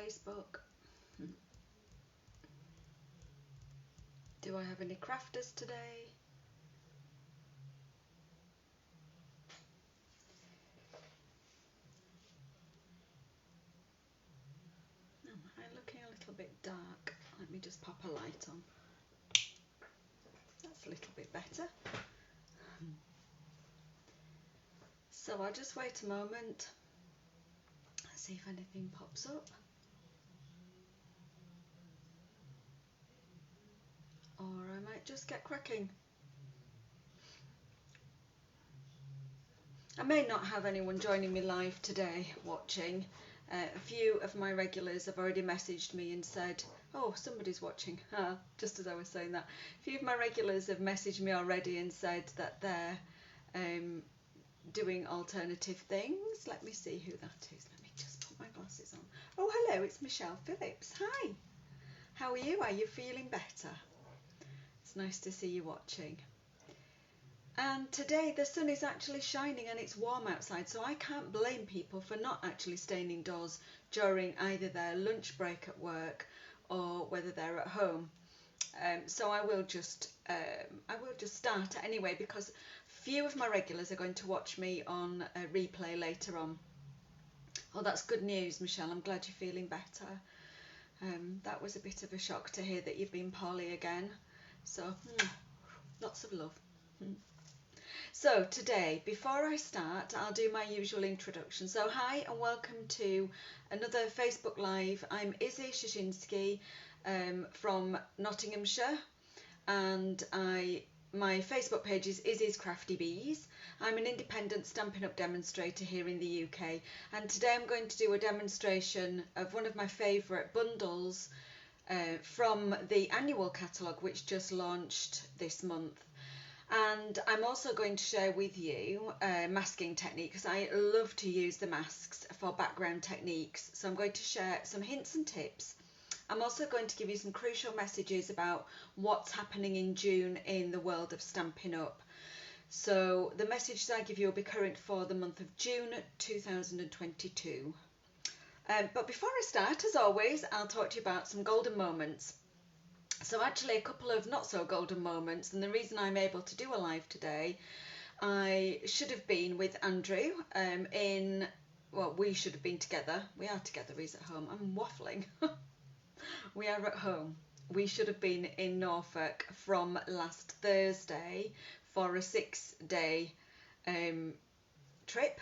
Facebook. Do I have any crafters today? Am I looking a little bit dark? Let me just pop a light on. That's a little bit better. So I'll just wait a moment, see if anything pops up. Or I might just get cracking. I may not have anyone joining me live today watching. A few of my regulars have already messaged me and said, oh, somebody's watching, just as I was saying that. A few of my regulars have messaged me already and said that they're doing alternative things. Let me see who that is. Let me just put my glasses on. Oh, hello, it's Michelle Phillips. Hi. How are you? Are you feeling better? It's nice to see you watching. And today the sun is actually shining and it's warm outside, so I can't blame people for not actually staying indoors during either their lunch break at work or whether they're at home. So I will just start anyway, because few of my regulars are going to watch me on a replay later on. Oh, that's good news, Michelle. I'm glad you're feeling better. That was a bit of a shock to hear that you've been poorly again. So lots of love. So today, before I start, I'll do my usual introduction. So hi and welcome to another Facebook Live. I'm Izzy Szyczynski from Nottinghamshire, and my Facebook page is Izzy's Crafty Bees. I'm an independent Stampin' Up! Demonstrator here in the UK, and today I'm going to do a demonstration of one of my favourite bundles from the annual catalogue, which just launched this month. And I'm also going to share with you masking techniques. I love to use the masks for background techniques, so I'm going to share some hints and tips. I'm also going to give you some crucial messages about what's happening in June in the world of Stampin' Up. So the messages I give you will be current for the month of June 2022. But before I start, as always, I'll talk to you about some golden moments. So actually a couple of not so golden moments, and the reason I'm able to do a live today, I should have been with Andrew well, we should have been together. We are together, he's at home. I'm waffling. We are at home. We should have been in Norfolk from last Thursday for a 6-day trip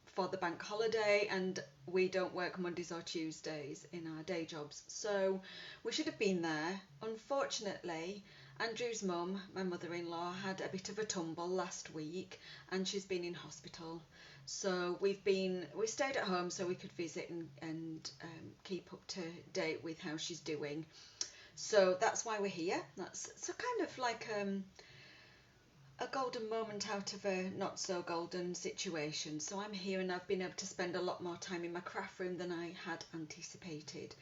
for the bank holiday, and we don't work Mondays or Tuesdays in our day jobs, so we should have been there. Unfortunately, Andrew's mum, my mother-in-law, had a bit of a tumble last week and she's been in hospital, so we stayed at home so we could visit and keep up to date with how she's doing. So that's why we're here. That's so kind of like a golden moment out of a not so golden situation. So I'm here and I've been able to spend a lot more time in my craft room than I had anticipated.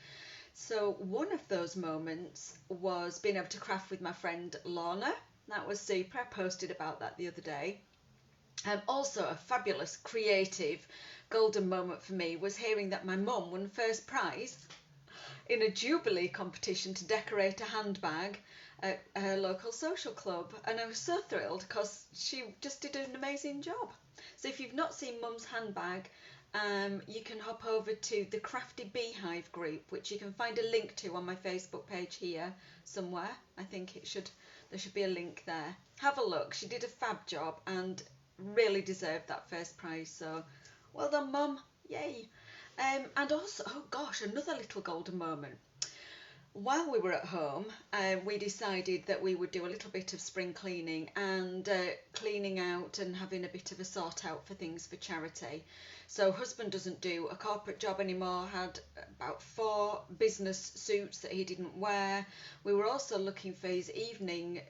So one of those moments was being able to craft with my friend Lorna. That was super. I posted about that the other day. Also a fabulous creative golden moment for me was hearing that my mum won first prize in a Jubilee competition to decorate a handbag at her local social club, and I was so thrilled because she just did an amazing job. So if you've not seen Mum's handbag, you can hop over to the Crafty Beehive group, which you can find a link to on my Facebook page here somewhere. I think there should be a link there. Have a look. She did a fab job and really deserved that first prize, so well done, Mum. Yay. And also, oh gosh, another little golden moment. While we were at home, we decided that we would do a little bit of spring cleaning and cleaning out and having a bit of a sort out for things for charity. So husband doesn't do a corporate job anymore, had about 4 business suits that he didn't wear. We were also looking for his evening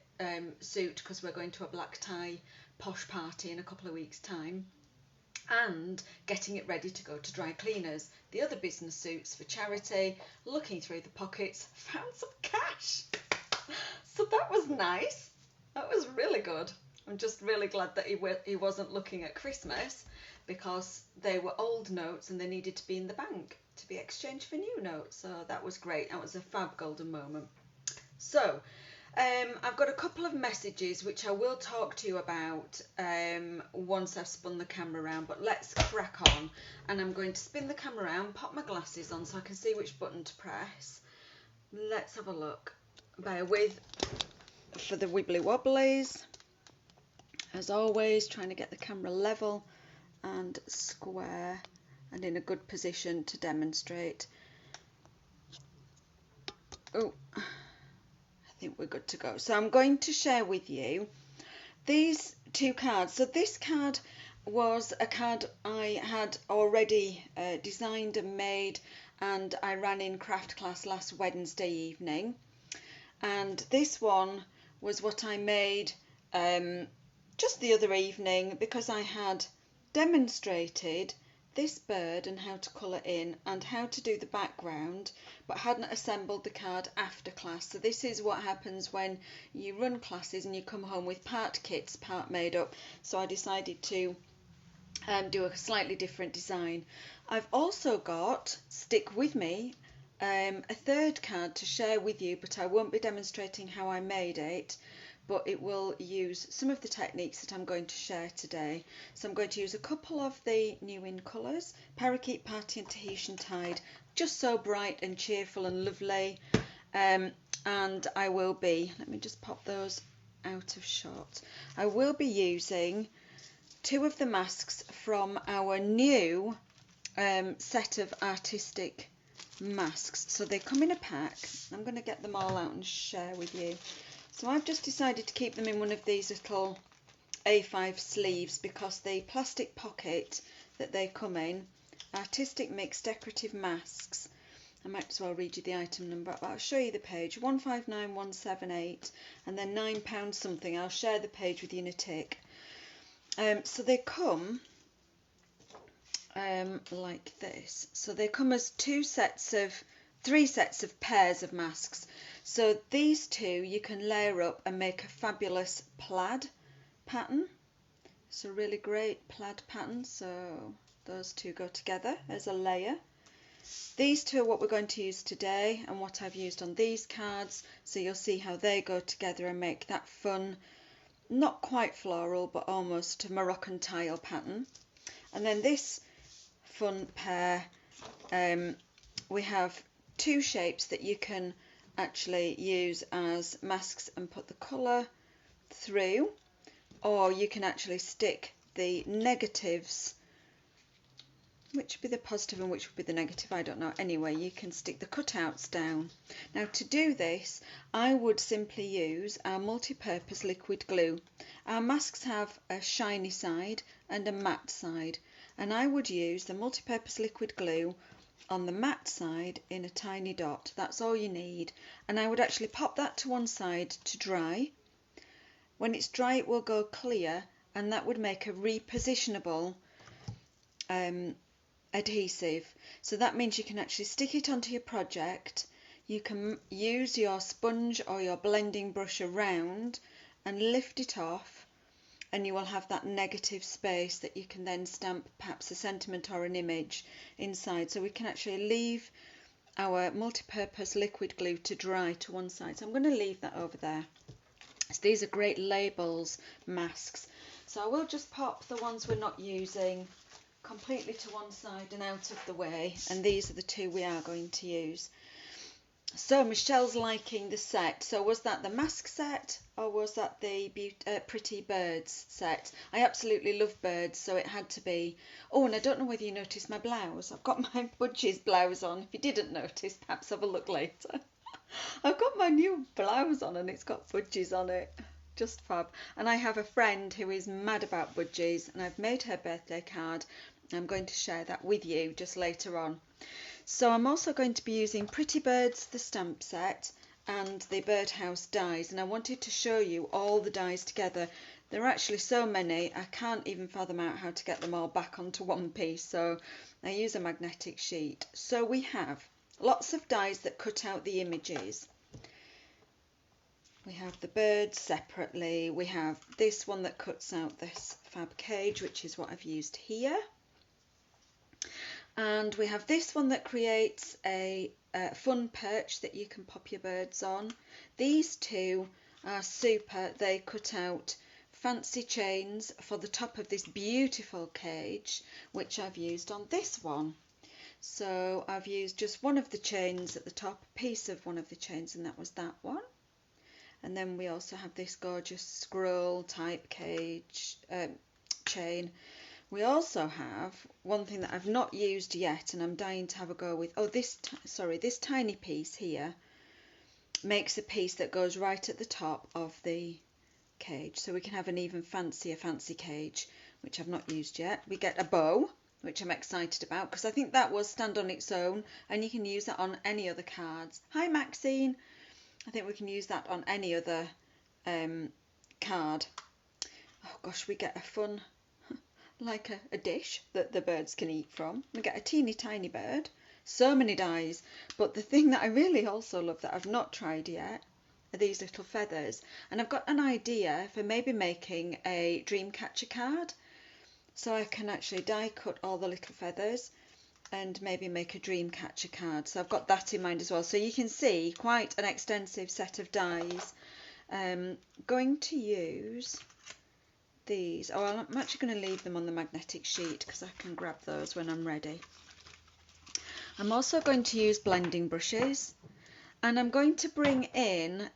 suit because we're going to a black tie posh party in a couple of weeks' time, and getting it ready to go to dry cleaners. The other business suits for charity, looking through the pockets, found some cash. So that was nice. That was really good. I'm just really glad that he wasn't looking at Christmas, because they were old notes and they needed to be in the bank to be exchanged for new notes. So that was great. That was a fab golden moment. So I've got a couple of messages which I will talk to you about once I've spun the camera around, but let's crack on. And I'm going to spin the camera around, pop my glasses on so I can see which button to press. Let's have a look. Bear with for the wibbly wobblies. As always, trying to get the camera level and square and in a good position to demonstrate. Oh, I think we're good to go. So I'm going to share with you these two cards. So this card was a card I had already designed and made, and I ran in craft class last Wednesday evening. And this one was what I made just the other evening, because I had demonstrated this bird and how to colour in and how to do the background, but hadn't assembled the card after class. So this is what happens when you run classes and you come home with part kits, part made up. So I decided to do a slightly different design. I've also got, stick with me, a third card to share with you, but I won't be demonstrating how I made it, but it will use some of the techniques that I'm going to share today. So I'm going to use a couple of the new in colours, Parakeet Party and Tahitian Tide, just so bright and cheerful and lovely. And I will be, let me just pop those out of shot. I will be using two of the masks from our new set of artistic masks. So they come in a pack. I'm going to get them all out and share with you. So I've just decided to keep them in one of these little A5 sleeves, because the plastic pocket that they come in, Artistic Mix Decorative Masks, I might as well read you the item number, but I'll show you the page, 159178, and then £9 something. I'll share the page with you in a tick. So they come like this. So they come as three sets of pairs of masks. So these two you can layer up and make a fabulous plaid pattern. It's a really great plaid pattern. So those two go together as a layer. These two are what we're going to use today and what I've used on these cards. So you'll see how they go together and make that fun, not quite floral, but almost Moroccan tile pattern. And then this fun pair, we have two shapes that you can actually use as masks and put the colour through, or you can actually stick the negatives, which would be the positive and which would be the negative, I don't know. Anyway, you can stick the cutouts down. Now to do this, I would simply use our multi-purpose liquid glue. Our masks have a shiny side and a matte side, and I would use the multi-purpose liquid glue on the matte side in a tiny dot. That's all you need, and I would actually pop that to one side to dry. When it's dry, it will go clear, and that would make a repositionable adhesive. So that means you can actually stick it onto your project. You can use your sponge or your blending brush around and lift it off, and you will have that negative space that you can then stamp perhaps a sentiment or an image inside. So we can actually leave our multi-purpose liquid glue to dry to one side. So I'm going to leave that over there. So these are great labels masks. So I will just pop the ones we're not using completely to one side and out of the way, and these are the two we are going to use. So Michelle's liking the set. So was that the mask set, or was that the Pretty Birds set? I absolutely love birds, so it had to be. Oh, and I don't know whether you noticed my blouse. I've got my Budgies blouse on. If you didn't notice, perhaps have a look later. I've got my new blouse on and it's got Budgies on it. Just fab. And I have a friend who is mad about Budgies, and I've made her birthday card. I'm going to share that with you just later on. So I'm also going to be using Pretty Birds, the stamp set, and the Birdhouse dies, and I wanted to show you all the dies together. There are actually so many, I can't even fathom out how to get them all back onto one piece, so I use a magnetic sheet. So we have lots of dies that cut out the images. We have the birds separately. We have this one that cuts out this fab cage, which is what I've used here. And we have this one that creates a fun perch that you can pop your birds on. These two are super. They cut out fancy chains for the top of this beautiful cage, which I've used on this one. So I've used just one of the chains at the top, a piece of one of the chains, and that was that one. And then we also have this gorgeous scroll type cage chain. We also have one thing that I've not used yet and I'm dying to have a go with. Oh, this tiny piece here makes a piece that goes right at the top of the cage. So we can have an even fancier fancy cage, which I've not used yet. We get a bow, which I'm excited about because I think that will stand on its own and you can use that on any other cards. Hi Maxine. I think we can use that on any other card. Oh gosh, we get a fun, like a dish that the birds can eat from. We get a teeny tiny bird, so many dies. But the thing that I really also love that I've not tried yet are these little feathers. And I've got an idea for maybe making a dream catcher card. So I can actually die cut all the little feathers and maybe make a dream catcher card. So I've got that in mind as well. So you can see quite an extensive set of dies. Going to use these. Oh, I'm actually going to leave them on the magnetic sheet because I can grab those when I'm ready. I'm also going to use blending brushes and I'm going to bring in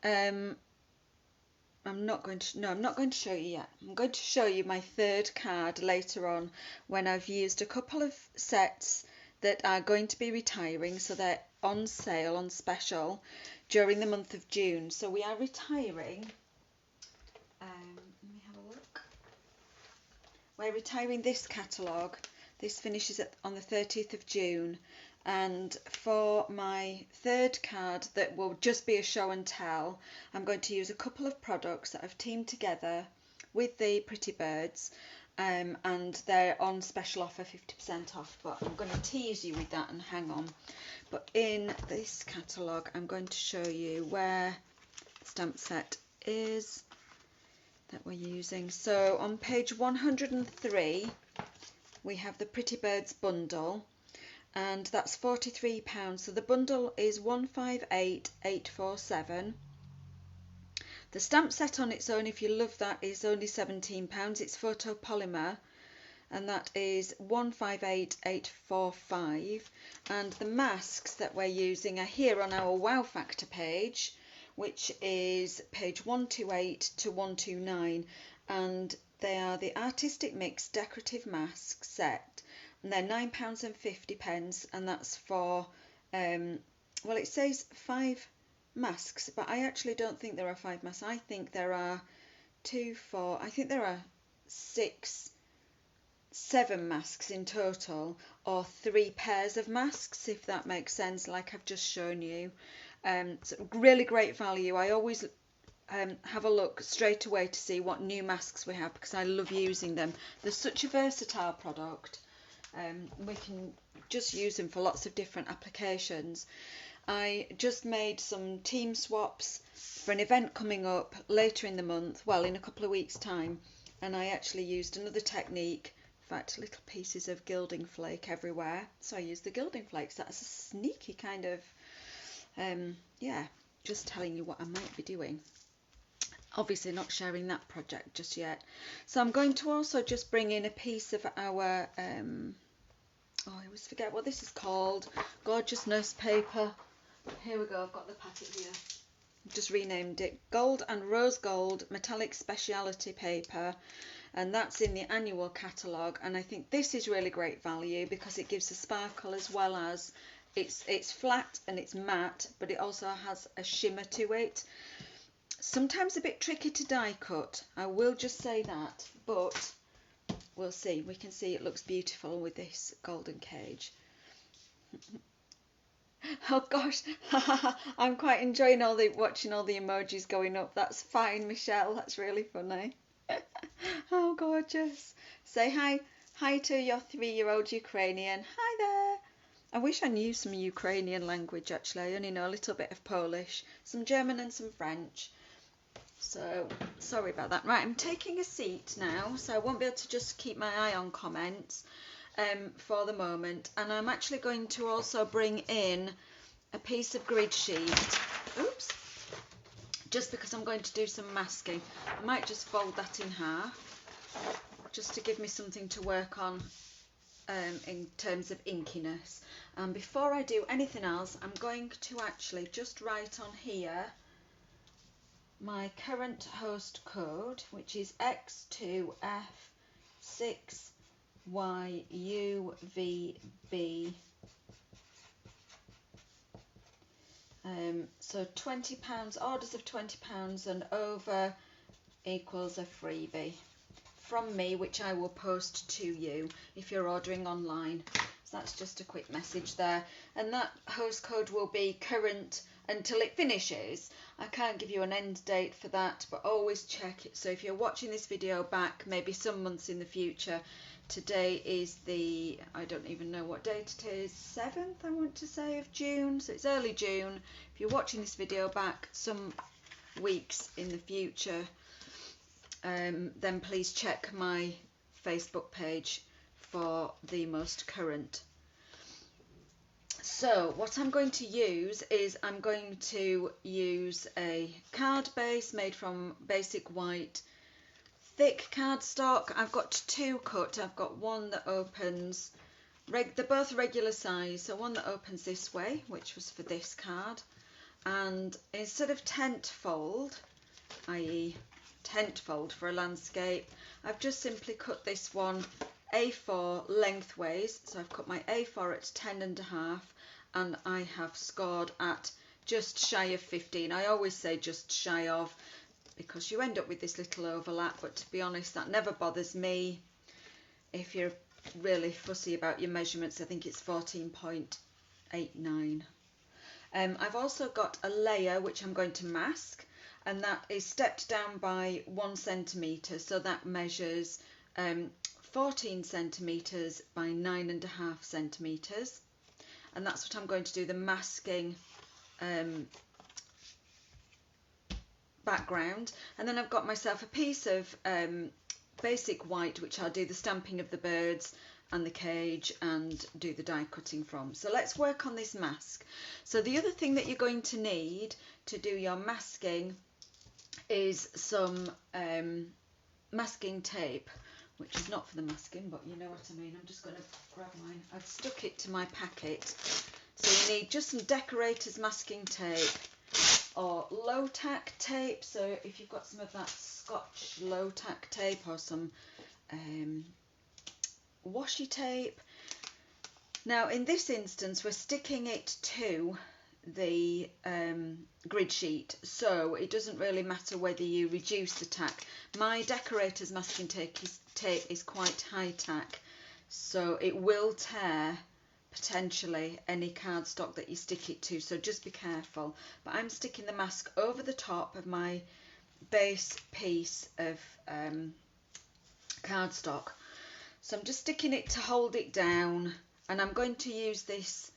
I'm not going to show you yet. I'm going to show you my third card later on when I've used a couple of sets that are going to be retiring, so they're on sale, on special, during the month of June. So we are retiring, let me have a look. We're retiring this catalogue. This finishes on the 30th of June. And for my third card that will just be a show and tell, I'm going to use a couple of products that I've teamed together with the Pretty Birds. And they're on special offer, 50% off, but I'm going to tease you with that and hang on. But in this catalogue I'm going to show you where the stamp set is that we're using. So on page 103 we have the Pretty Birds bundle and that's £43. So the bundle is 158,847. The stamp set on its own, if you love that, is only £17. It's photopolymer and that is 158,845. And the masks that we're using are here on our Wow Factor page, which is page 128 to 129. And they are the Artistic Mix Decorative Mask set. And they're £9.50 and that's for, well, it says 5 masks, but I actually don't think there are 5 masks. I think there are 2, 4, I think there are 7 masks in total, or 3 pairs of masks, if that makes sense, like I've just shown you. So really great value. I always have a look straight away to see what new masks we have because I love using them. They're such a versatile product. We can just use them for lots of different applications. I just made some team swaps for an event coming up later in the month, well, in a couple of weeks' time, and I actually used another technique. In fact, little pieces of gilding flake everywhere, so I used the gilding flakes. That's a sneaky kind of, yeah, just telling you what I might be doing. Obviously not sharing that project just yet. So I'm going to also just bring in a piece of our, I always forget what this is called, gorgeous nurse paper. Here we go, I've got the packet here. I've just renamed it Gold and Rose Gold Metallic Speciality Paper, and that's in the annual catalogue. And I think this is really great value because it gives a sparkle as well as it's flat and it's matte, but it also has a shimmer to it. Sometimes a bit tricky to die cut, I will just say that, but we'll see. We can see it looks beautiful with this golden cage. Oh gosh, I'm quite enjoying watching all the emojis going up. That's fine, Michelle. That's really funny. Oh, gorgeous. Say hi to your 3-year-old Ukrainian. Hi there. I wish I knew some Ukrainian language actually. I only know a little bit of Polish, some German and some French. So sorry about that. Right, I'm taking a seat now, so I won't be able to just keep my eye on comments for the moment. And I'm actually going to also bring in a piece of grid sheet. Oops. Just because I'm going to do some masking. I might just fold that in half, just to give me something to work on in terms of inkiness. And before I do anything else, I'm going to actually just write on here my current host code, which is X2F6YUVB. So £20, orders of £20 and over equals a freebie from me, which I will post to you if you're ordering online. So that's just a quick message there. And that host code will be current until it finishes. I can't give you an end date for that, but always check it. So if you're watching this video back maybe some months in the future, today is the, I don't even know what date it is, 7th I want to say of June, so it's early June. If you're watching this video back some weeks in the future, then please check my Facebook page for the most current. So what I'm going to use is I'm going to use a card base made from basic white thick cardstock. I've got two cut. I've got one that opens, they're both regular size, so one that opens this way, which was for this card, and instead of tent fold, i.e. tent fold for a landscape, I've just simply cut this one A4 lengthways. So I've cut my A4 at 10.5 and I have scored at just shy of 15. I always say just shy of because you end up with this little overlap, but to be honest that never bothers me. If you're really fussy about your measurements, I think it's 14.89. I've also got a layer which I'm going to mask, and that is stepped down by 1 centimetre, so that measures 14 centimetres by 9.5 centimetres, and that's what I'm going to do the masking background. And then I've got myself a piece of basic white, which I'll do the stamping of the birds and the cage and do the die cutting from. So let's work on this mask. So the other thing that you're going to need to do your masking is some masking tape, which is not for the masking, but you know what I mean. I'm just going to grab mine. I've stuck it to my packet. So you need just some decorator's masking tape or low tack tape. So if you've got some of that Scotch low tack tape or some washi tape. Now in this instance we're sticking it to the grid sheet, so it doesn't really matter whether you reduce the tack. My decorator's masking tape is quite high tack, so it will tear potentially any cardstock that you stick it to, so just be careful. But I'm sticking the mask over the top of my base piece of cardstock, so I'm just sticking it to hold it down, and I'm going to use this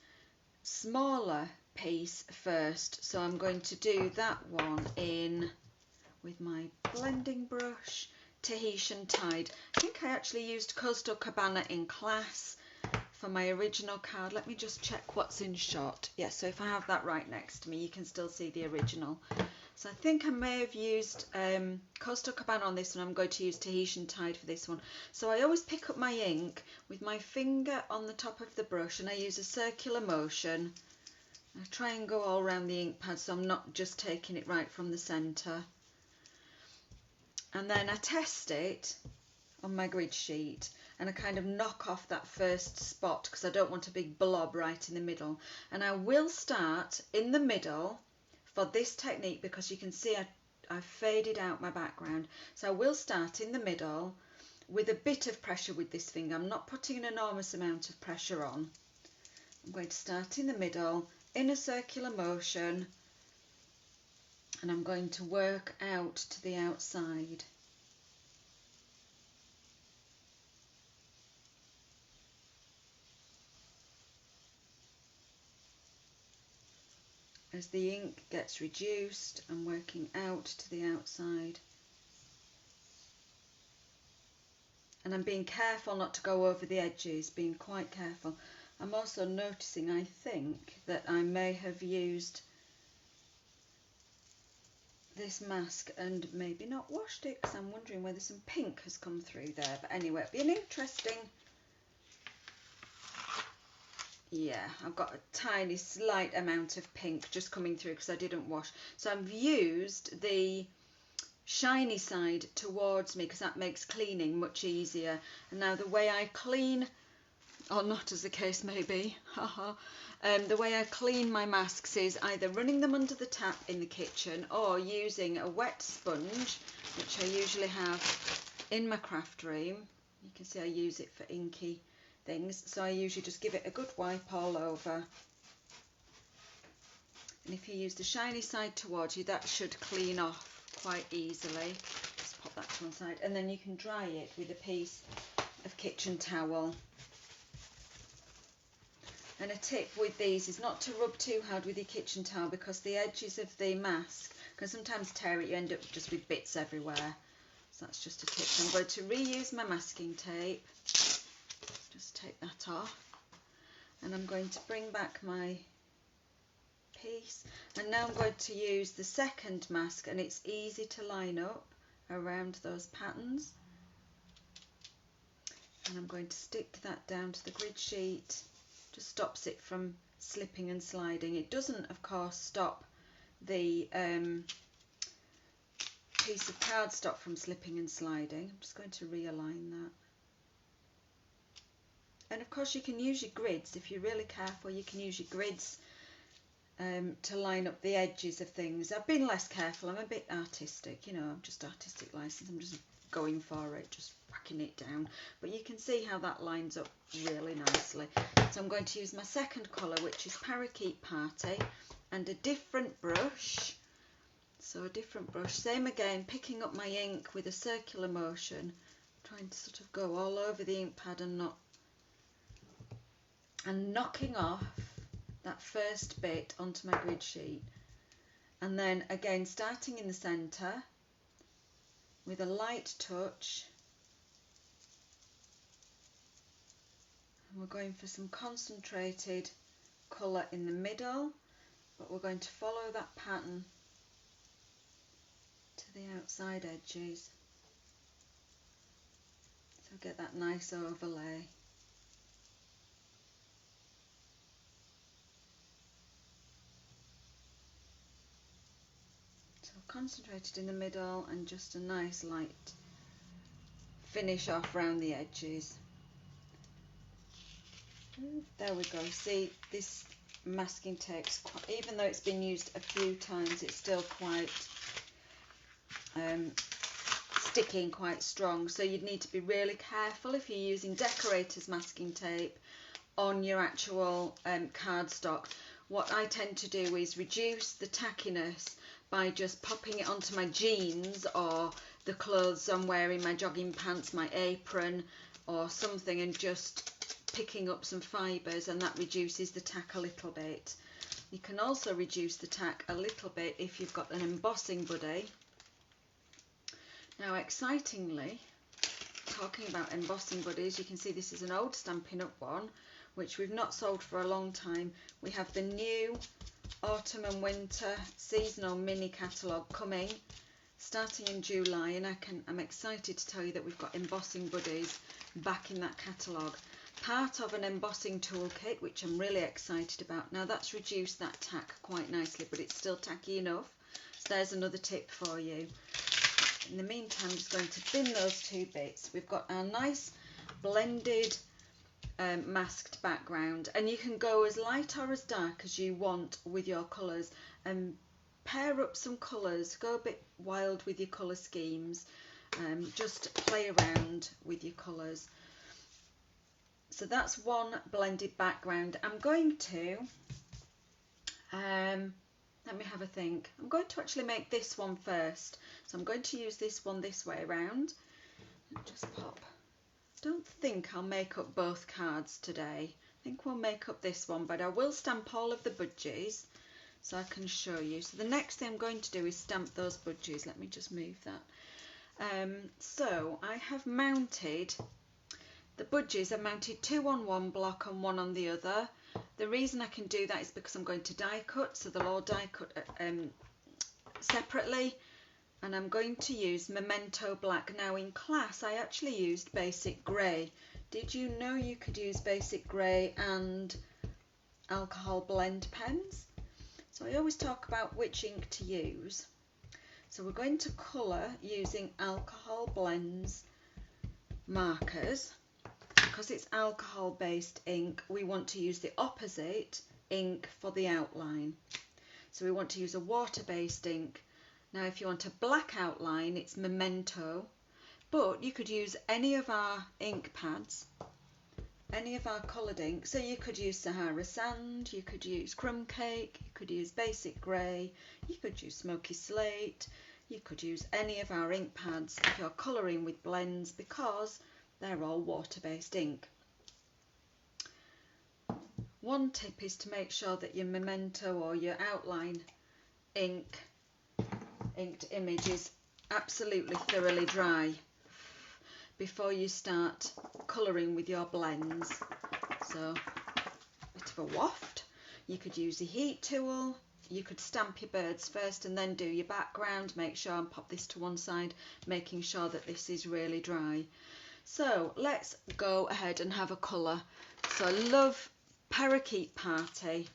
smaller piece first. So I'm going to do that one in with my blending brush, Tahitian Tide. I think I actually used Coastal Cabana in class for my original card. Let me just check what's in shot. Yes, so if I have that right next to me, you can still see the original. So I think I may have used Coastal Cabana on this one. I'm going to use Tahitian Tide for this one. So I always pick up my ink with my finger on the top of the brush, and I use a circular motion. I try and go all around the ink pad so I'm not just taking it right from the centre. And then I test it on my grid sheet, and I kind of knock off that first spot because I don't want a big blob right in the middle. And I will start in the middle for this technique because you can see I've faded out my background. So I will start in the middle with a bit of pressure with this finger. I'm not putting an enormous amount of pressure on. I'm going to start in the middle in a circular motion, and I'm going to work out to the outside. as the ink gets reduced and working out to the outside. And I'm being careful not to go over the edges, being quite careful. I'm also noticing, I think, that I may have used this mask and maybe not washed it, because I'm wondering whether some pink has come through there. But anyway, it'll be an interesting... Yeah, I've got a tiny slight amount of pink just coming through because I didn't wash. So I've used the shiny side towards me because that makes cleaning much easier. And now the way I clean, or not as the case may be, the way I clean my masks is either running them under the tap in the kitchen or using a wet sponge, which I usually have in my craft room. You can see I use it for inky things, so I usually just give it a good wipe all over. And if you use the shiny side towards you, that should clean off quite easily. Just pop that to one side, and then you can dry it with a piece of kitchen towel. And a tip with these is not to rub too hard with your kitchen towel, because the edges of the mask can sometimes tear it. You end up just with bits everywhere. So that's just a tip. So I'm going to reuse my masking tape. Just take that off, and I'm going to bring back my piece, and now I'm going to use the second mask, and it's easy to line up around those patterns, and I'm going to stick that down to the grid sheet. Just stops it from slipping and sliding. It doesn't, of course, stop the piece of cardstock from slipping and sliding. I'm just going to realign that. And of course you can use your grids. If you're really careful, you can use your grids to line up the edges of things. I've been less careful. I'm a bit artistic, you know, I'm just artistic license. I'm just going for it, just whacking it down. But you can see how that lines up really nicely. So I'm going to use my second colour, which is Parakeet Party, and a different brush. So a different brush, same again, picking up my ink with a circular motion, trying to sort of go all over the ink pad and knocking off that first bit onto my grid sheet. And then again, starting in the centre with a light touch, and we're going for some concentrated colour in the middle, but we're going to follow that pattern to the outside edges, so get that nice overlay. So concentrated in the middle and just a nice light finish off around the edges. There we go. See, this masking tape's quite, even though it's been used a few times, it's still quite sticking, quite strong. So you'd need to be really careful if you're using decorator's masking tape on your actual cardstock. What I tend to do is reduce the tackiness by just popping it onto my jeans or the clothes I'm wearing, my jogging pants, my apron or something, and just picking up some fibres, and that reduces the tack a little bit. You can also reduce the tack a little bit if you've got an embossing buddy. Now, excitingly, talking about embossing buddies, you can see this is an old Stampin' Up one, which we've not sold for a long time. We have the new autumn and winter seasonal mini catalogue coming starting in July, and I'm excited to tell you that we've got embossing buddies back in that catalogue. Part of an embossing toolkit, which I'm really excited about. Now that's reduced that tack quite nicely, but it's still tacky enough. So there's another tip for you. In the meantime, I'm just going to bin those two bits. We've got our nice blended masked background, and you can go as light or as dark as you want with your colours, and pair up some colours, go a bit wild with your colour schemes, just play around with your colours. So that's one blended background. I'm going to let me have a think. I'm going to actually make this one first, so I'm going to use this one this way around. Just pop. Don't think I'll make up both cards today. I think we'll make up this one, but I will stamp all of the budgies. so I can show you. So the next thing I'm going to do is stamp those budgies. Let me just move that. So I have mounted the budgies. I've mounted 2 on one block and 1 on the other. The reason I can do that is because I'm going to die cut, so they'll all die cut separately, and I'm going to use Memento Black. Now in class I actually used Basic Grey. Did you know you could use Basic Grey and alcohol blend pens? So I always talk about which ink to use. So we're going to colour using Alcohol Blends markers. Because it's alcohol based ink, we want to use the opposite ink for the outline. So we want to use a water based ink. Now if you want a black outline, it's Memento, but you could use any of our ink pads, any of our coloured ink. So you could use Sahara Sand, you could use Crumb Cake, you could use Basic Grey, you could use Smoky Slate, you could use any of our ink pads if you're colouring with blends, because they're all water-based ink. One tip is to make sure that your Memento or your outline inked image is absolutely thoroughly dry before you start colouring with your blends. So a bit of a waft. You could use a heat tool, you could stamp your birds first and then do your background. Make sure and pop this to one side, making sure that this is really dry. So let's go ahead and have a colour. So I love Parakeet Party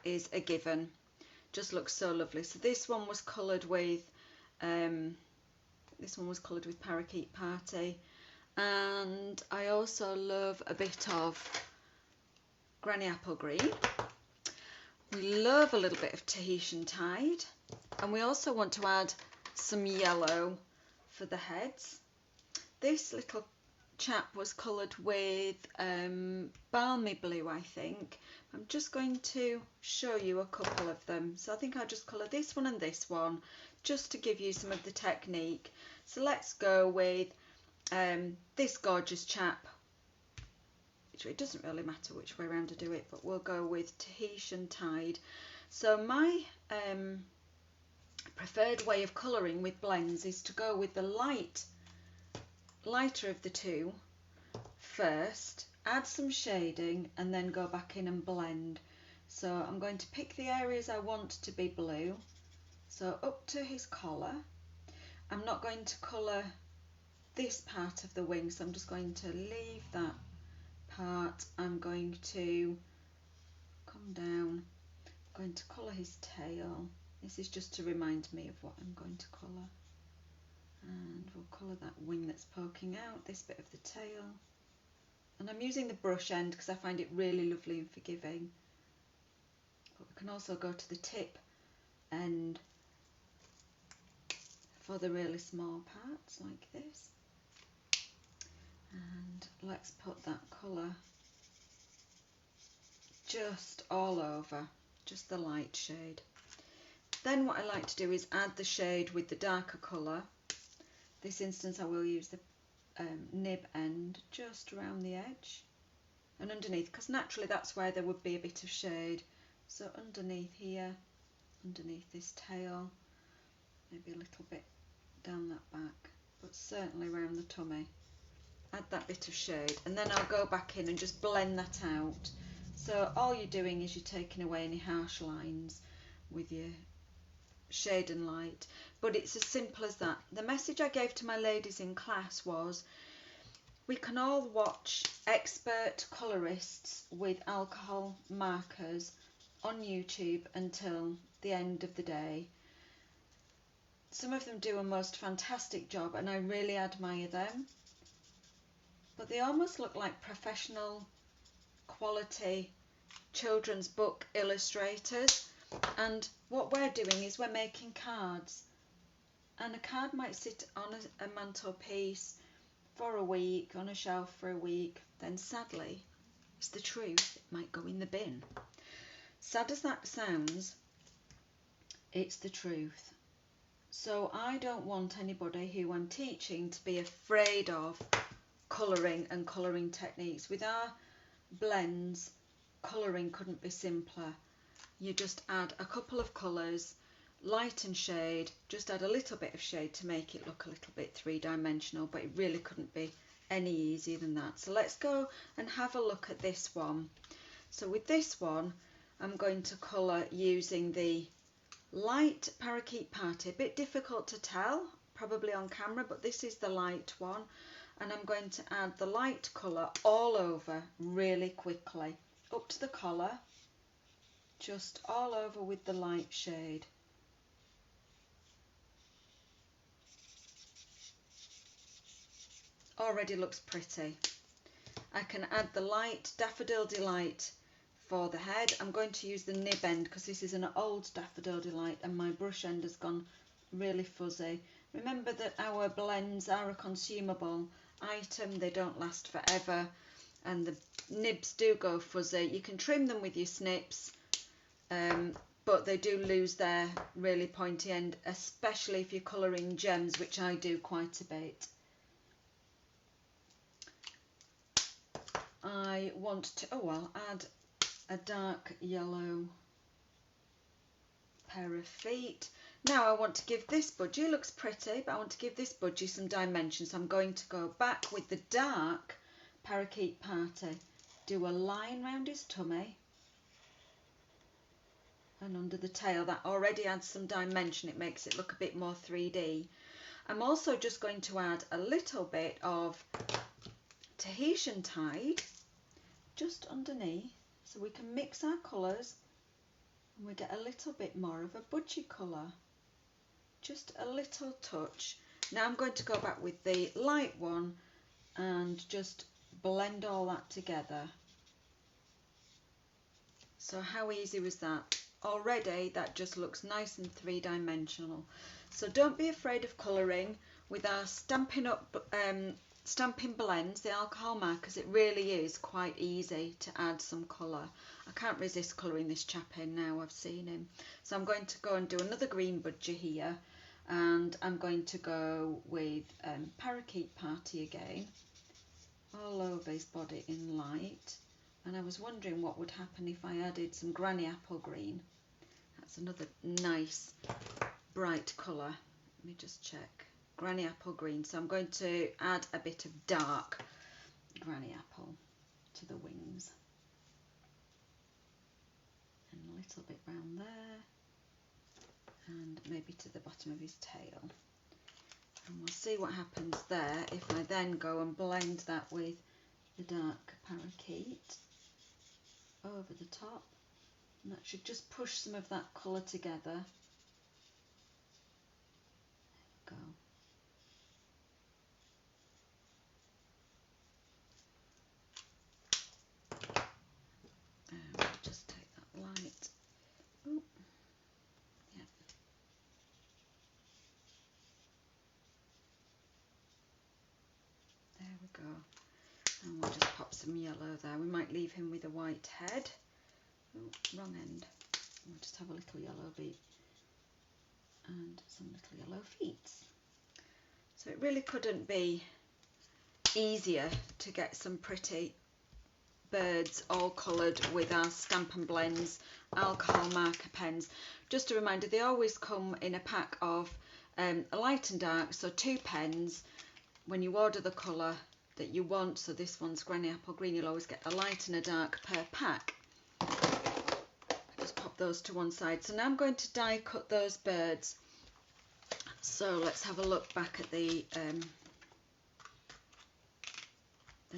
is a given. Just looks so lovely. So this one was coloured with Parakeet Party, and I also love a bit of Granny Apple Green. We love a little bit of Tahitian Tide, and we also want to add some yellow for the heads. This little chap was coloured with Balmy Blue, I think. I'm just going to show you a couple of them. So I think I'll just colour this one and this one, just to give you some of the technique. So let's go with this gorgeous chap. It doesn't really matter which way around to do it, but we'll go with Tahitian Tide. So my preferred way of colouring with blends is to go with the lighter of the two first, add some shading, and then go back in and blend. So I'm going to pick the areas I want to be blue. So up to his collar. I'm not going to colour this part of the wing, so I'm just going to leave that part. I'm going to come down, I'm going to colour his tail. This is just to remind me of what I'm going to colour. And we'll colour that wing that's poking out, this bit of the tail. And I'm using the brush end because I find it really lovely and forgiving. But we can also go to the tip end for the really small parts like this. And let's put that colour just all over, just the light shade. Then what I like to do is add the shade with the darker colour. This instance I will use the nib end just around the edge and underneath, because naturally that's where there would be a bit of shade. So underneath here, underneath this tail, maybe a little bit down that back, but certainly around the tummy. Add that bit of shade, and then I'll go back in and just blend that out. So all you're doing is you're taking away any harsh lines with your shade and light, but it's as simple as that. The message I gave to my ladies in class was, we can all watch expert colourists with alcohol markers on YouTube until the end of the day. Some of them do a most fantastic job and I really admire them, but they almost look like professional quality children's book illustrators. And what we're doing is we're making cards, and a card might sit on a mantelpiece for a week, on a shelf for a week, then sadly, it's the truth, it might go in the bin. Sad as that sounds, it's the truth. So I don't want anybody who I'm teaching to be afraid of colouring and colouring techniques. With our blends, colouring couldn't be simpler. you just add a couple of colours, light and shade, just add a little bit of shade to make it look a little bit three-dimensional, but it really couldn't be any easier than that. So let's go and have a look at this one. So with this one, I'm going to colour using the light Parakeet Party. A bit difficult to tell, probably on camera, but this is the light one. And I'm going to add the light colour all over really quickly, up to the collar, just all over with the light shade. Already looks pretty. I can add the light Daffodil Delight for the head. I'm going to use the nib end because this is an old Daffodil Delight and my brush end has gone really fuzzy. Remember that our blends are a consumable item, they don't last forever, and the nibs do go fuzzy. You can trim them with your snips, but they do lose their really pointy end, especially if you're colouring gems, which I do quite a bit. I want to, add a dark yellow pair of feet. Now I want to give this budgie, looks pretty, but I want to give this budgie some dimension. So I'm going to go back with the dark Parakeet Party, do a line round his tummy and under the tail. That already adds some dimension, it makes it look a bit more 3D. I'm also just going to add a little bit of Tahitian Tide just underneath, so we can mix our colours and we get a little bit more of a budgie colour, just a little touch. Now I'm going to go back with the light one and just blend all that together. So how easy was that? Already that just looks nice and three-dimensional. So don't be afraid of colouring with our Stampin' Blends, the alcohol markers. It really is quite easy to add some colour. I can't resist colouring this chap in now I've seen him. So I'm going to go and do another green budgie here, and I'm going to go with Parakeet Party again, all over his body in light. And I was wondering what would happen if I added some Granny Apple Green. That's another nice bright colour. Let me just check. Granny Apple Green. So I'm going to add a bit of dark Granny Apple to the wings. And a little bit round there. And maybe to the bottom of his tail. And we'll see what happens there if I then go and blend that with the dark Parakeet over the top. And that should just push some of that colour together. There we go. Just take that light. Ooh. Yeah. There we go. And we'll just pop some yellow there. We might leave him with a white head. Ooh, wrong end. We'll just have a little yellow beak and some little yellow feet. So it really couldn't be easier to get some pretty birds all coloured with our Stampin' Blends alcohol marker pens. Just a reminder, they always come in a pack of a light and dark, so 2 pens when you order the colour that you want. So this one's Granny Apple Green, you'll always get a light and a dark per pack. Just pop those to one side. So now I'm going to die cut those birds. So let's have a look back at the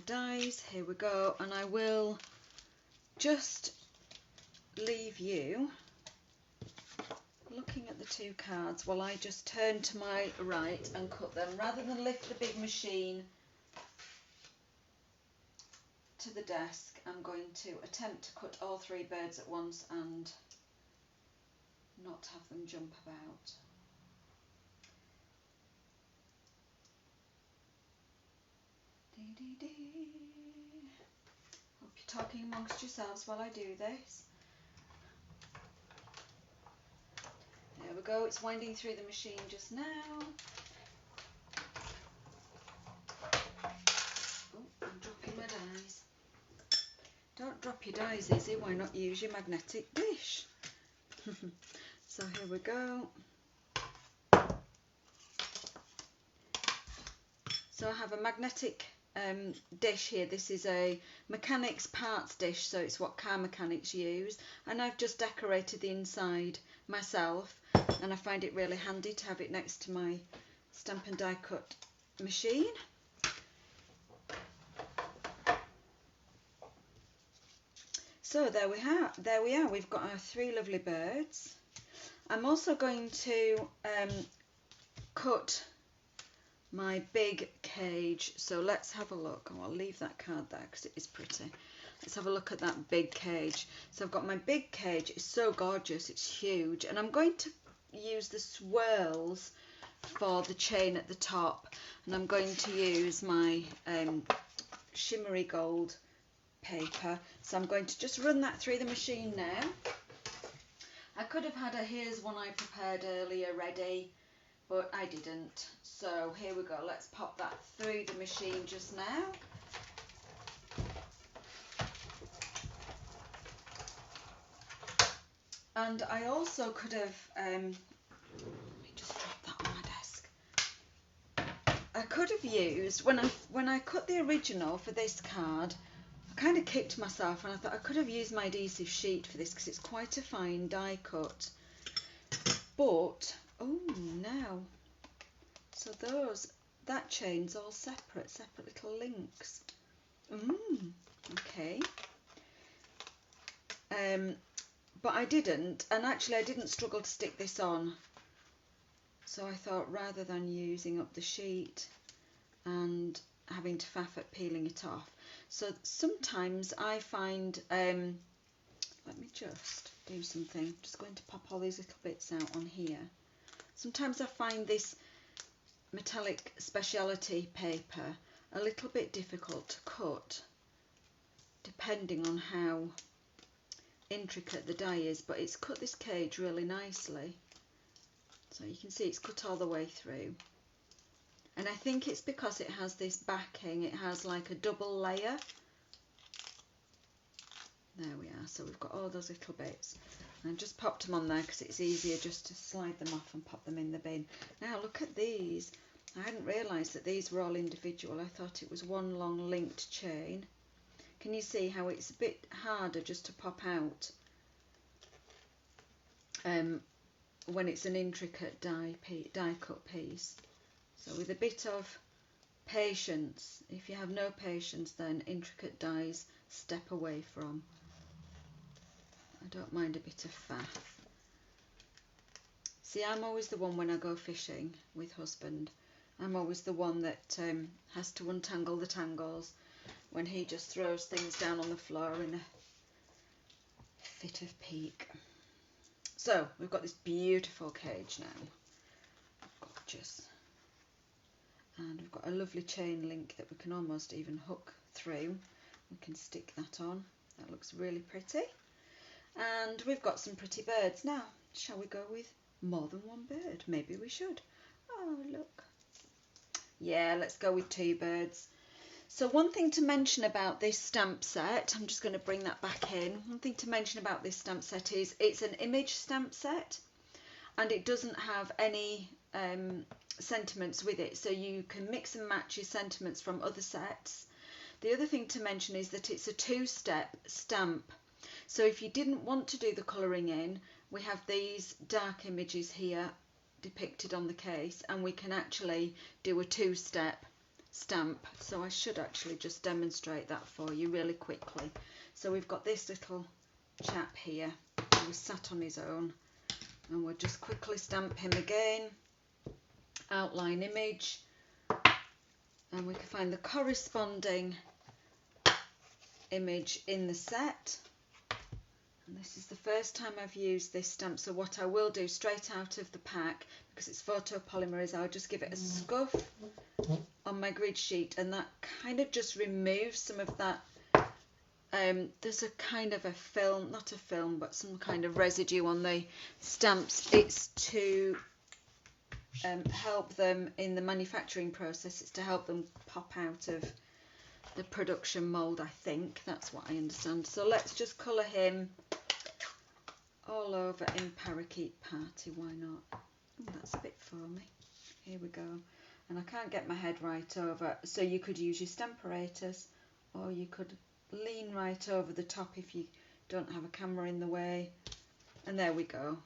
dies. Here we go, and I will just leave you looking at the 2 cards while I just turn to my right and cut them, rather than lift the big machine to the desk. I'm going to attempt to cut all 3 birds at once and not have them jump about. Hope you're talking amongst yourselves while I do this. There we go, it's winding through the machine just now. Oh, I'm dropping my dies. Don't drop your dies, Izzy, why not use your magnetic dish? So here we go. So I have a magnetic dish here. This is a mechanics parts dish, so it's what car mechanics use, and I've just decorated the inside myself, and I find it really handy to have it next to my stamp and die cut machine. So there we are. We've got our 3 lovely birds. I'm also going to cut my big cage. So let's have a look. Oh, I'll leave that card there because it is pretty. Let's have a look at that big cage. So I've got my big cage. It's so gorgeous. It's huge. And I'm going to use the swirls for the chain at the top. And I'm going to use my shimmery gold paper. So I'm going to just run that through the machine now. I could have had here's one I prepared earlier ready, but I didn't. So here we go. Let's pop that through the machine just now. And I also could have, let me just drop that on my desk. I could have used, when I cut the original for this card, I kind of kicked myself and I thought I could have used my adhesive sheet for this because it's quite a fine die cut. But, oh no. So that chain's all separate little links. Okay. But I didn't, and actually I didn't struggle to stick this on. So I thought rather than using up the sheet and having to faff at peeling it off. So sometimes I find, let me just do something. I'm just going to pop all these little bits out on here. Sometimes I find this metallic speciality paper a little bit difficult to cut depending on how intricate the die is, but it's cut this cage really nicely. So you can see it's cut all the way through. And I think it's because it has this backing, it has like a double layer. There we are, so we've got all those little bits. And I've just popped them on there because it's easier just to slide them off and pop them in the bin. Now look at these. I hadn't realised that these were all individual. I thought it was one long linked chain. Can you see how it's a bit harder just to pop out when it's an intricate die cut piece? So with a bit of patience, if you have no patience, then intricate dies step away from. I don't mind a bit of faff. See, I'm always the one when I go fishing with husband. I'm always the one that has to untangle the tangles when he just throws things down on the floor in a fit of pique. So we've got this beautiful cage now. Gorgeous. And we've got a lovely chain link that we can almost even hook through. We can stick that on. That looks really pretty. And we've got some pretty birds. Now, shall we go with more than one bird? Maybe we should. Oh, look. Yeah, let's go with 2 birds. So one thing to mention about this stamp set, I'm just going to bring that back in. One thing to mention about this stamp set is it's an image stamp set and it doesn't have any sentiments with it. So you can mix and match your sentiments from other sets. The other thing to mention is that it's a 2-step stamp. So if you didn't want to do the colouring in, we have these dark images here depicted on the case, and we can actually do a 2-step stamp. So I should actually just demonstrate that for you really quickly. So we've got this little chap here who was sat on his own, and we'll just quickly stamp him again, outline image, and we can find the corresponding image in the set. And this is the first time I've used this stamp, so what I will do straight out of the pack, because it's photopolymer, is I'll just give it a scuff on my grid sheet, and that kind of just removes some of that. There's a kind of a film, not a film, but some kind of residue on the stamps. It's to help them in the manufacturing process. It's to help them pop out of the production mould, I think. That's what I understand. So let's just colour him all over in Parakeet Party, why not? Oh, that's a bit foamy. Here we go. And I can't get my head right over, so you could use your Stamparatus, or you could lean right over the top if you don't have a camera in the way. And there we go.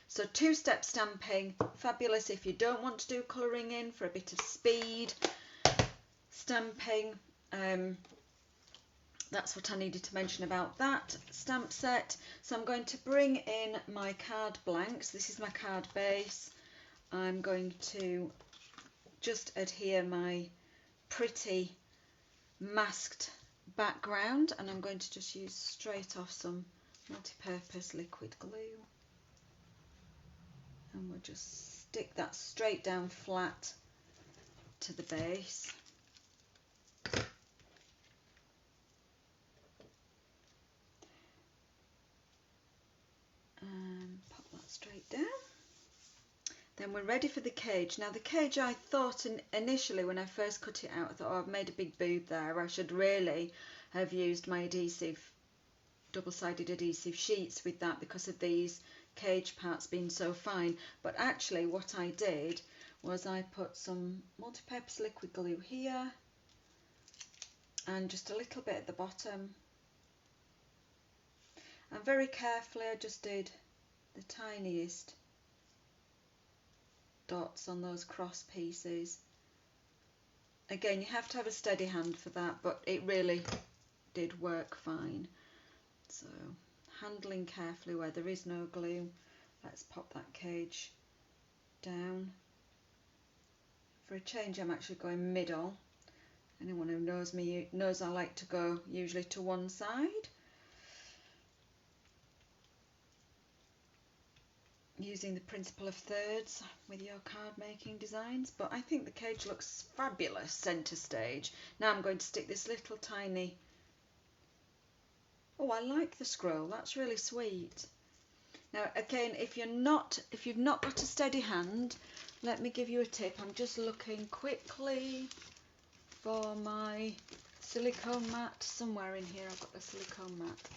So two-step stamping, fabulous if you don't want to do colouring in for a bit of speed. Stamping, that's what I needed to mention about that stamp set. So I'm going to bring in my card blanks. This is my card base. I'm going to just adhere my pretty masked background, and I'm going to just use straight off some multi-purpose liquid glue, and we'll just stick that straight down flat to the base. And pop that straight down. Then we're ready for the cage. Now the cage, I thought initially when I first cut it out, I thought, oh, I've made a big boob there. I should really have used my adhesive, double-sided adhesive sheets with that because of these cage parts being so fine. But actually what I did was I put some multi-purpose liquid glue here and just a little bit at the bottom. And very carefully I just did the tiniest dots on those cross pieces. Again, you have to have a steady hand for that, but it really did work fine. So handling carefully where there is no glue. Let's pop that cage down. For a change, I'm actually going middle. Anyone who knows me knows I like to go usually to one side. Using the principle of thirds with your card making designs, but I think the cage looks fabulous centre stage. Now I'm going to stick this little tiny, oh, I like the scroll, that's really sweet. Now again, if you've not got a steady hand, let me give you a tip. I'm just looking quickly for my silicone mat. Somewhere in here I've got the silicone mat.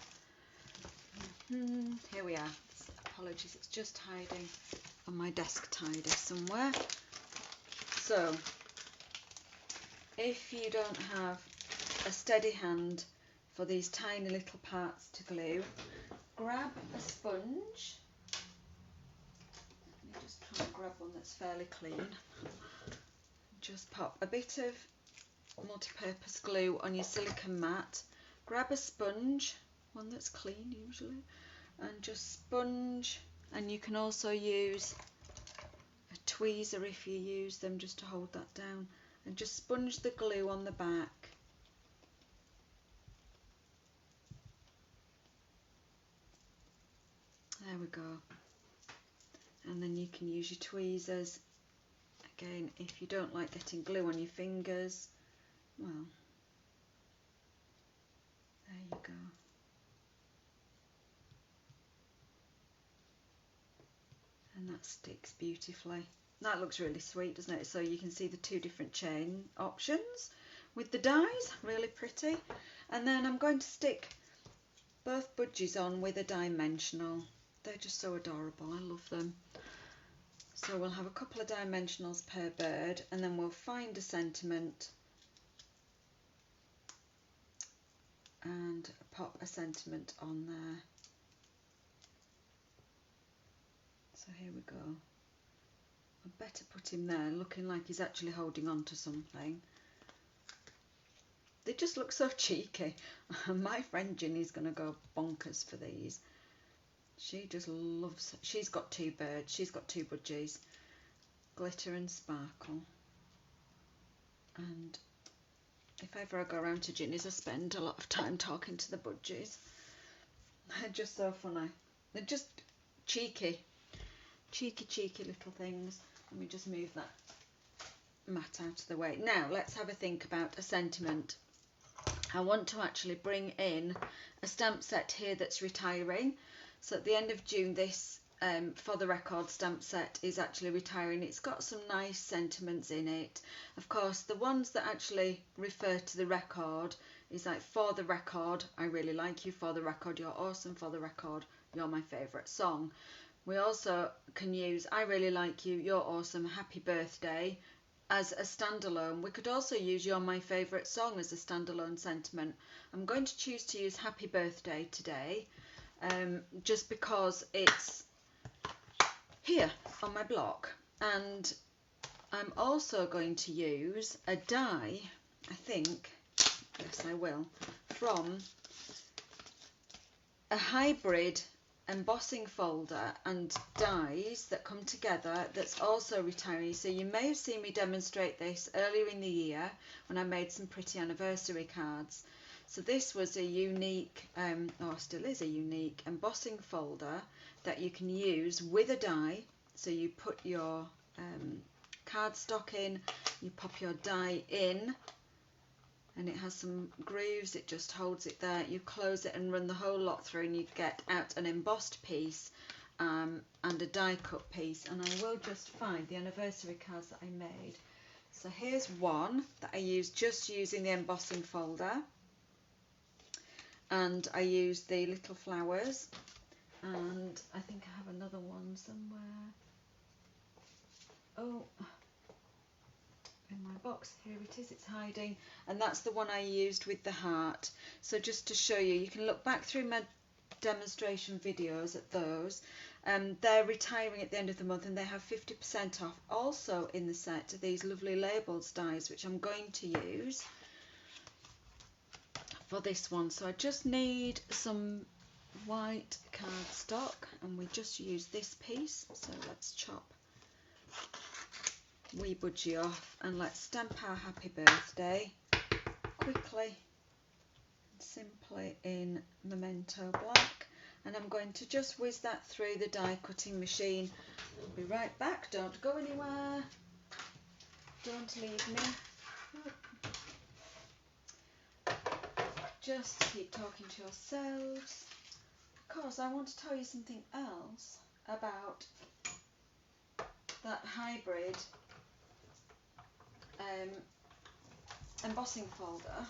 Here we are. Apologies, it's just hiding on my desk tidy somewhere. So if you don't have a steady hand for these tiny little parts to glue, grab a sponge. Let me just try and grab one that's fairly clean. Just pop a bit of multi-purpose glue on your silicone mat. Grab a sponge, one that's clean usually, and just sponge, and you can also use a tweezer if you use them just to hold that down, and just sponge the glue on the back. There we go. And then you can use your tweezers again if you don't like getting glue on your fingers. Well, there you go. And that sticks beautifully. That looks really sweet, doesn't it? So you can see the two different chain options with the dies, really pretty. And then I'm going to stick both budgies on with a dimensional. They're just so adorable, I love them. So we'll have a couple of dimensionals per bird, and then we'll find a sentiment and pop a sentiment on there. So here we go. I'd better put him there, looking like he's actually holding on to something. They just look so cheeky. My friend Ginny's going to go bonkers for these. She just loves, she's got two birds, she's got two budgies, Glitter and Sparkle. And if ever I go around to Ginny's, I spend a lot of time talking to the budgies. They're just so funny. They're just cheeky. Cheeky little things. Let me just move that mat out of the way. Now let's have a think about a sentiment. I want to actually bring in a stamp set here that's retiring. So at the end of June, this For the Record stamp set is actually retiring. It's got some nice sentiments in it. Of course, the ones that actually refer to the record is like For the Record, I really like you. For the Record, you're awesome. For the Record, You're My Favourite Song. We also can use I Really Like You, You're Awesome, Happy Birthday as a standalone. We could also use You're My Favourite Song as a standalone sentiment. I'm going to choose to use Happy Birthday today, just because it's here on my block. And I'm also going to use a die, I think, yes I will, from a hybrid embossing folder and dies that come together that's also retiring. So you may have seen me demonstrate this earlier in the year when I made some pretty anniversary cards. So this was a unique, or still is a unique, embossing folder that you can use with a die. So you put your cardstock in, you pop your die in, and it has some grooves, it just holds it there. You close it and run the whole lot through and you get out an embossed piece and a die cut piece. And I will just find the anniversary cards that I made. So here's one that I used just using the embossing folder, and I used the little flowers, and I think I have another one somewhere. Oh, in my box, here it is, it's hiding, and that's the one I used with the heart. So just to show you, you can look back through my demonstration videos at those. They're retiring at the end of the month and they have 50% off. Also in the set are these lovely labels dies, which I'm going to use for this one. So I just need some white cardstock, and we just use this piece. So let's chop wee budgie off and let's stamp our happy birthday quickly and simply in Memento Black, and I'm going to just whiz that through the die cutting machine. I'll be right back, don't go anywhere, don't leave me, just keep talking to yourselves, because I want to tell you something else about that hybrid embossing folder.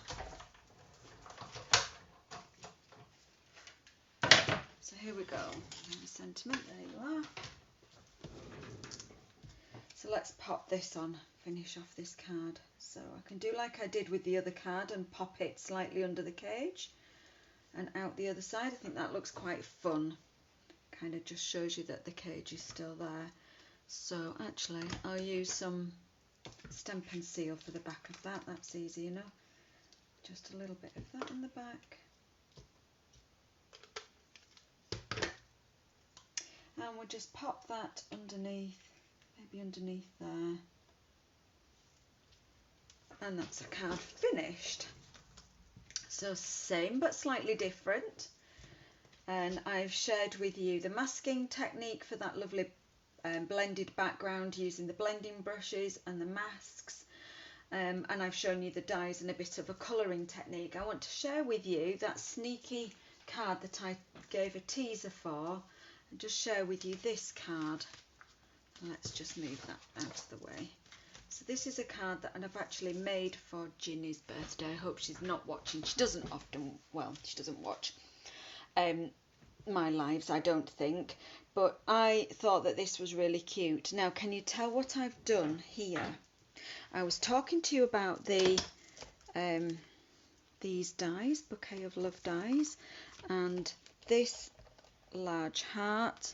So here we go, sentiment, there you are. So let's pop this on, finish off this card. So I can do like I did with the other card and pop it slightly under the cage and out the other side. I think that looks quite fun, kind of just shows you that the cage is still there. So actually I'll use some Stampin' Seal for the back of that, that's easy enough. Just a little bit of that on the back. And we'll just pop that underneath, maybe underneath there. And that's a card finished. So same but slightly different. And I've shared with you the masking technique for that lovely blended background using the blending brushes and the masks. And I've shown you the dies and a bit of a colouring technique. I want to share with you that sneaky card that I gave a teaser for, and just share with you this card. Let's just move that out of the way. So this is a card that I've actually made for Ginny's birthday. I hope she's not watching. She doesn't often, well, she doesn't watch my lives, I don't think. But I thought that this was really cute. Now, can you tell what I've done here? I was talking to you about the these dies, Bouquet of Love dies, and this large heart.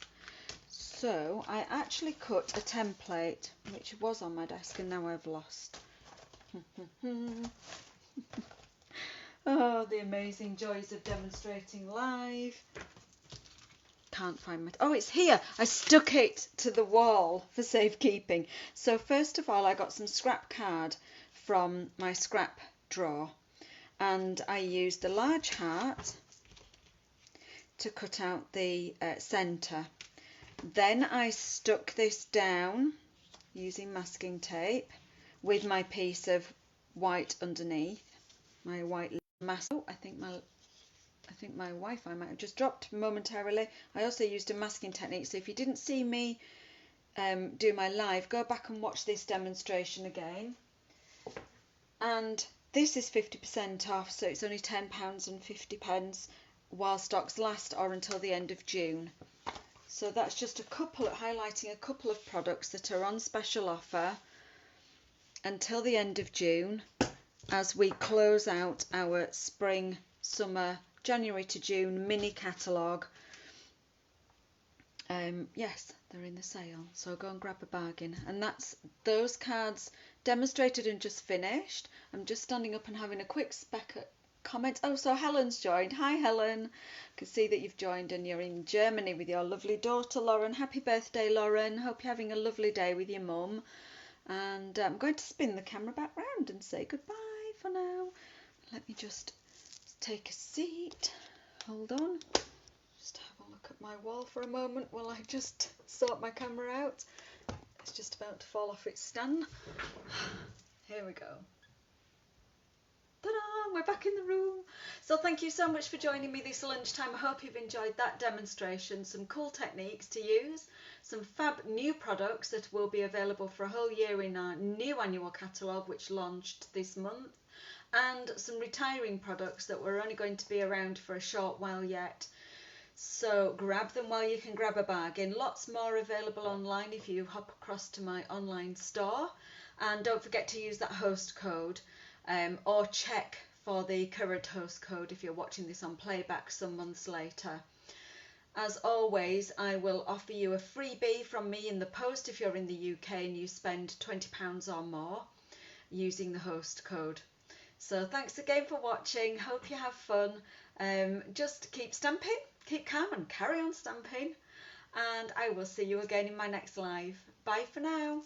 So I actually cut a template which was on my desk and now I've lost. Oh, the amazing joys of demonstrating live. Can't find my... Oh, it's here. I stuck it to the wall for safekeeping. So first of all, I got some scrap card from my scrap drawer, and I used a large heart to cut out the centre. Then I stuck this down using masking tape with my piece of white underneath, my white mask. Oh, I think my Wi-Fi might have just dropped momentarily. I also used a masking technique, so if you didn't see me do my live, go back and watch this demonstration again. And this is 50% off, so it's only £10.50. while stocks last or until the end of June. So that's just highlighting a couple of products that are on special offer until the end of June as we close out our spring, summer, January to June mini catalogue. Yes, they're in the sale, so go and grab a bargain. And that's those cards demonstrated and just finished. I'm just standing up and having a quick comment. Oh, so Helen's joined. Hi, Helen. I can see that you've joined and you're in Germany with your lovely daughter, Lauren. Happy birthday, Lauren. Hope you're having a lovely day with your mum. And I'm going to spin the camera back round and say goodbye for now. Let me just take a seat. Hold on. Just have a look at my wall for a moment while I just sort my camera out. It's just about to fall off its stand. Here we go. Ta-da! We're back in the room. So thank you so much for joining me this lunchtime. I hope you've enjoyed that demonstration. Some cool techniques to use, some fab new products that will be available for a whole year in our new annual catalogue, which launched this month, and some retiring products that were only going to be around for a short while yet. So grab them while you can grab a bargain. Lots more available online if you hop across to my online store. And don't forget to use that host code, or check for the current host code if you're watching this on playback some months later. As always, I will offer you a freebie from me in the post if you're in the UK and you spend £20 or more using the host code. So thanks again for watching. Hope you have fun. Just keep stamping, keep calm and carry on stamping. And I will see you again in my next live. Bye for now.